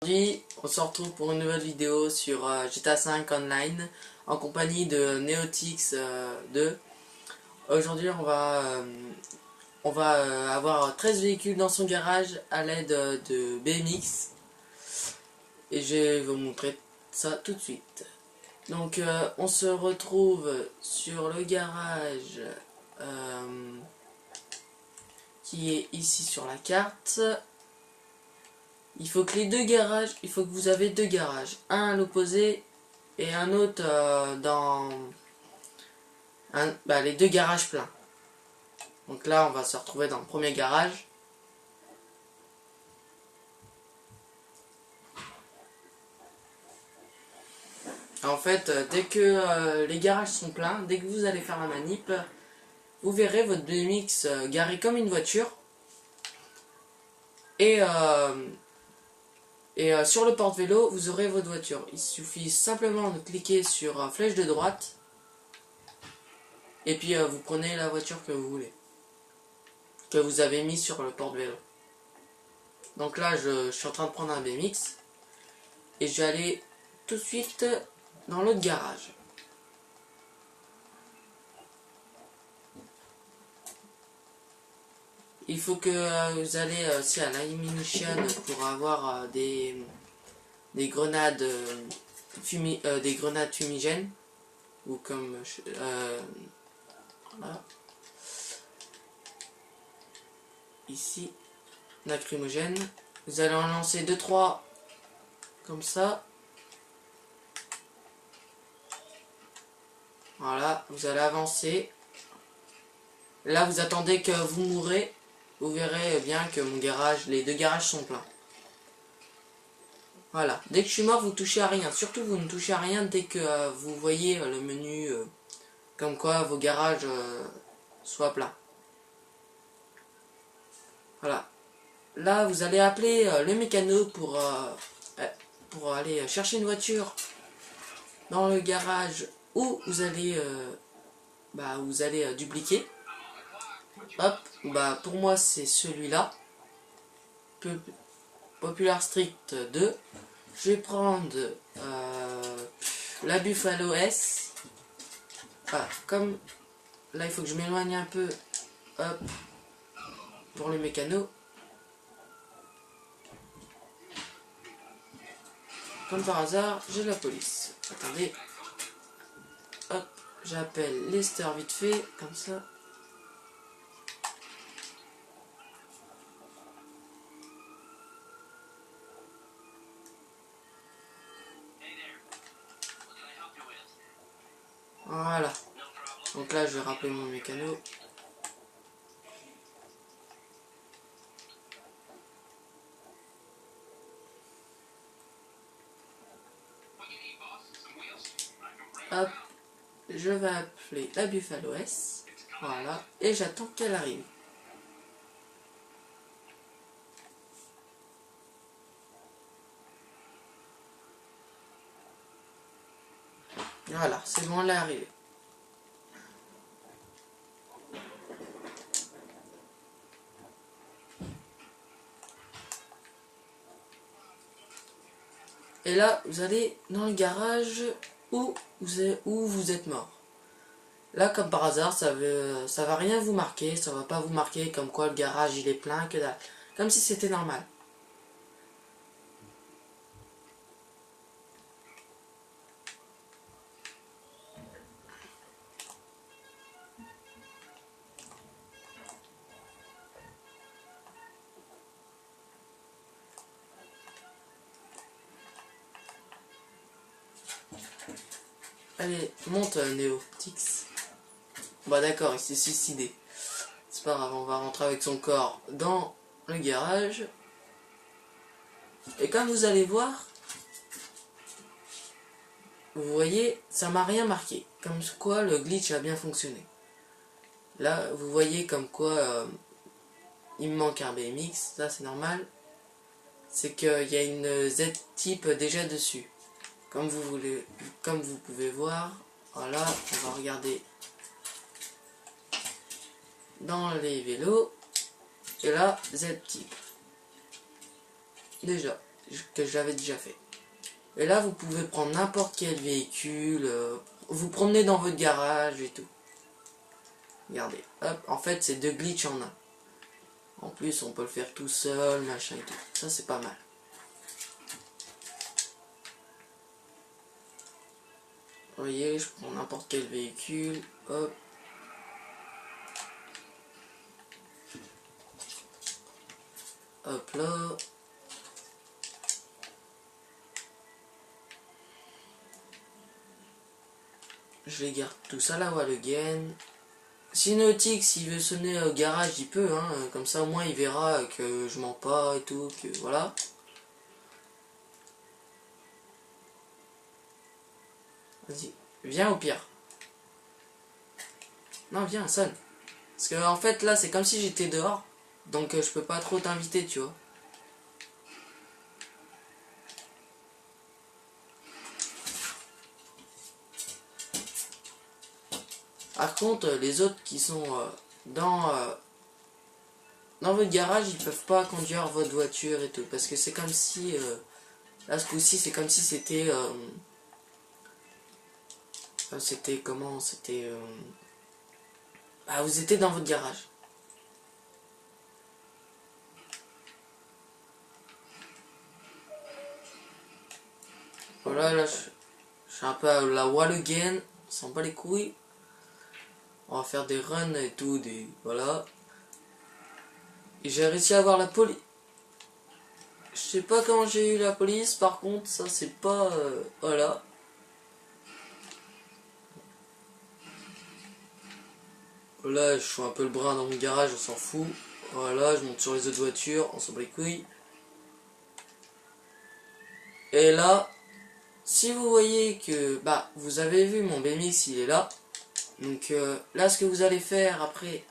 Aujourd'hui, on se retrouve pour une nouvelle vidéo sur GTA 5 Online en compagnie de Neotix 2. Aujourd'hui, on va avoir 13 véhicules dans son garage à l'aide de BMX et je vais vous montrer ça tout de suite. Donc, on se retrouve sur le garage qui est ici sur la carte. Il faut que vous avez deux garages, un à l'opposé et un autre dans les deux garages pleins. Donc là, on va se retrouver dans le premier garage. En fait, dès que les garages sont pleins, dès que vous allez faire la manip, vous verrez votre BMX garé comme une voiture. Et sur le porte-vélo, vous aurez votre voiture. Il suffit simplement de cliquer sur flèche de droite. Et puis vous prenez la voiture que vous voulez. Que vous avez mis sur le porte-vélo. Donc là, je suis en train de prendre un BMX. Et je vais aller tout de suite dans l'autre garage. Il faut que vous allez aussi à l'ammunition pour avoir des grenades fumigènes ou comme voilà. Ici lacrymogène. Vous allez en lancer 2-3 comme ça. Voilà, vous allez avancer. Là, vous attendez que vous mourrez. Vous verrez bien que les deux garages sont pleins. Voilà, dès que je suis mort, vous touchez à rien. Surtout, vous ne touchez à rien dès que vous voyez le menu comme quoi vos garages soient pleins. Voilà. Là, vous allez appeler le mécano pour aller chercher une voiture dans le garage où vous allez dupliquer. Hop, pour moi c'est celui-là. Popular Street 2. Je vais prendre la Buffalo S. Voilà, comme là il faut que je m'éloigne un peu. Hop, pour le mécano. Comme par hasard, j'ai la police. Attendez. Hop, j'appelle Lester vite fait, comme ça. Voilà. Donc là, je vais rappeler mon mécano. Hop. Je vais appeler la Buffalo S. Voilà. Et j'attends qu'elle arrive. Voilà, c'est bon, elle est arrivée. Et là, vous allez dans le garage où vous êtes mort. Là, comme par hasard, ça va rien vous marquer. Ça va pas vous marquer comme quoi le garage il est plein, que dalle. Comme si c'était normal. Allez, monte Neotix. Bah d'accord, il s'est suicidé. C'est pas grave, on va rentrer avec son corps dans le garage. Et comme vous allez voir, vous voyez, ça m'a rien marqué. Comme quoi le glitch a bien fonctionné. Là, vous voyez comme quoi il me manque un BMX, ça c'est normal. C'est qu'il y a une Z-Type déjà dessus. Comme vous pouvez voir, voilà, on va regarder dans les vélos. Et là, Z-Type. Déjà. que j'avais déjà fait. Et là, vous pouvez prendre n'importe quel véhicule, vous promener dans votre garage et tout. Regardez, hop, en fait, c'est deux glitch en un. En plus, on peut le faire tout seul, machin et tout. Ça, c'est pas mal. Vous voyez, je prends n'importe quel véhicule, hop. Hop là. Je les garde tous à la Wallogen. Si Nautique, s'il veut sonner au garage, il peut, hein. Comme ça, au moins, il verra que je mens pas et tout, que voilà. Vas-y, viens au pire. Non, viens, sonne. Parce que, en fait, là, c'est comme si j'étais dehors. Donc, je peux pas trop t'inviter, tu vois. Par contre, les autres qui sont dans votre garage, ils peuvent pas conduire votre voiture et tout. Parce que c'est comme si... là, ce coup-ci, c'est comme si c'était... c'était comment? C'était... ah, vous étiez dans votre garage. Voilà, là, je suis un peu à la wall again. On s'en bat les couilles. On va faire des runs et tout, des... Voilà. Et j'ai réussi à avoir la police. Je sais pas comment j'ai eu la police, par contre, ça c'est pas... voilà. Là, je suis un peu le bras dans mon garage, on s'en fout. Voilà, je monte sur les autres voitures, on s'en bat les couilles. Et là, si vous voyez que... Bah, vous avez vu, mon BMX, il est là. Donc là, ce que vous allez faire après...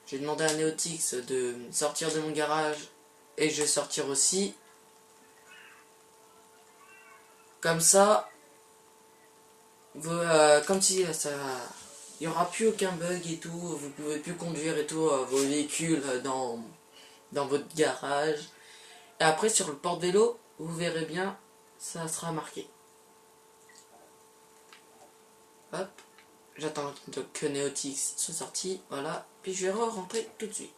J'ai demandé à Neotix de sortir de mon garage. Et je vais sortir aussi. Comme ça... comme si ça... Il n'y aura plus aucun bug et tout. Vous pouvez plus conduire et tout vos véhicules dans votre garage. Et après, sur le porte-vélo, vous verrez bien, ça sera marqué. Hop. J'attends que Neotix soit sorti. Voilà. Puis je vais re-rentrer tout de suite.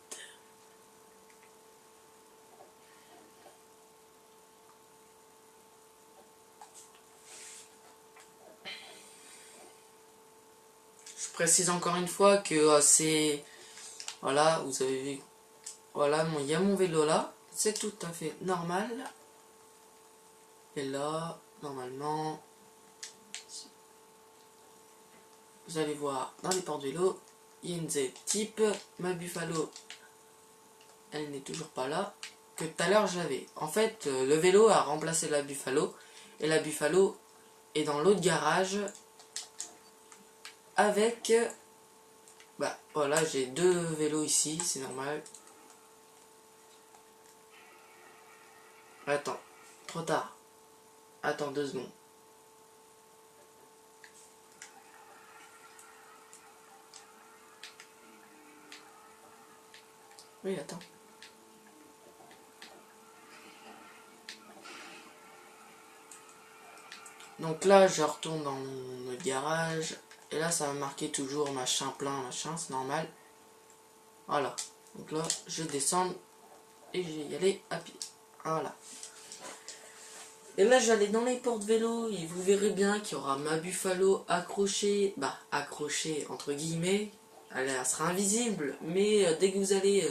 Je précise encore une fois que c'est... Voilà, vous avez vu. Voilà, il y a mon vélo là. C'est tout à fait normal. Et là, normalement... Vous allez voir dans les portes-vélo, il y a une Z-Type. Ma Buffalo, elle n'est toujours pas là. Que tout à l'heure j'avais. En fait, le vélo a remplacé la Buffalo. Et la Buffalo est dans l'autre garage. Avec... bah voilà, j'ai deux vélos ici, c'est normal. Attends, trop tard. Attends 2 secondes. Oui, attends. Donc là, je retourne dans notre garage. Et là, ça va marquer toujours machin plein, machin, c'est normal. Voilà. Donc là, je descends et je vais y aller à pied. Voilà. Et là, j'allais dans les portes-vélo et vous verrez bien qu'il y aura ma Buffalo accrochée. Bah, accrochée entre guillemets. Elle sera invisible. Mais dès que vous allez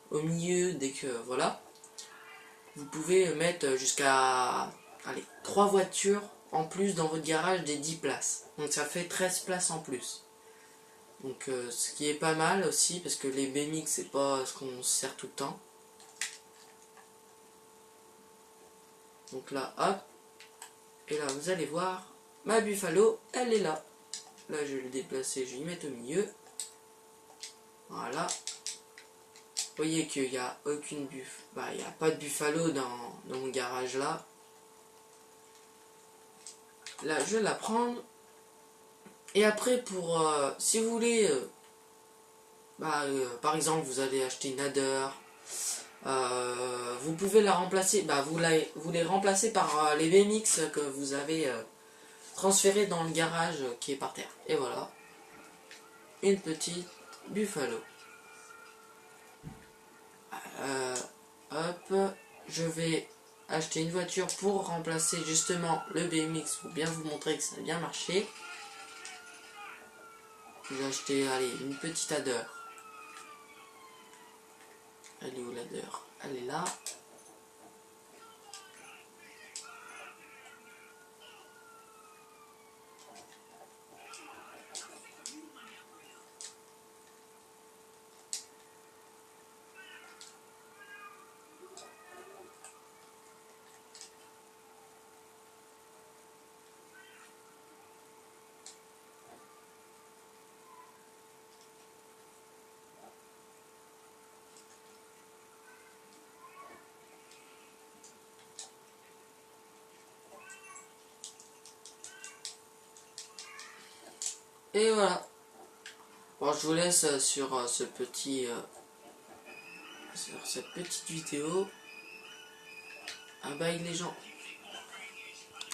au milieu, dès que... voilà. Vous pouvez mettre jusqu'à... allez, 3 voitures en plus dans votre garage des 10 places. Donc ça fait 13 places en plus. Donc ce qui est pas mal aussi parce que les BMX c'est pas ce qu'on sert tout le temps. Donc là hop. Et là vous allez voir ma Buffalo elle est là. Là je vais le déplacer, je vais y mettre au milieu. Voilà. Vous voyez qu'il n'y a aucune bah, il n'y a pas de Buffalo dans mon garage là. Là je vais la prendre. Et après pour si vous voulez par exemple vous allez acheter une adder, vous pouvez la remplacer, vous les remplacez par les BMX que vous avez transférés dans le garage qui est par terre. Et voilà, une petite Buffalo. Hop, je vais acheter une voiture pour remplacer justement le BMX pour bien vous montrer que ça a bien marché. Je vais acheter, allez, une petite Adder. Elle est où l'Adder? Elle est là. Et voilà. Bon, je vous laisse sur sur cette petite vidéo. Ah bye les gens.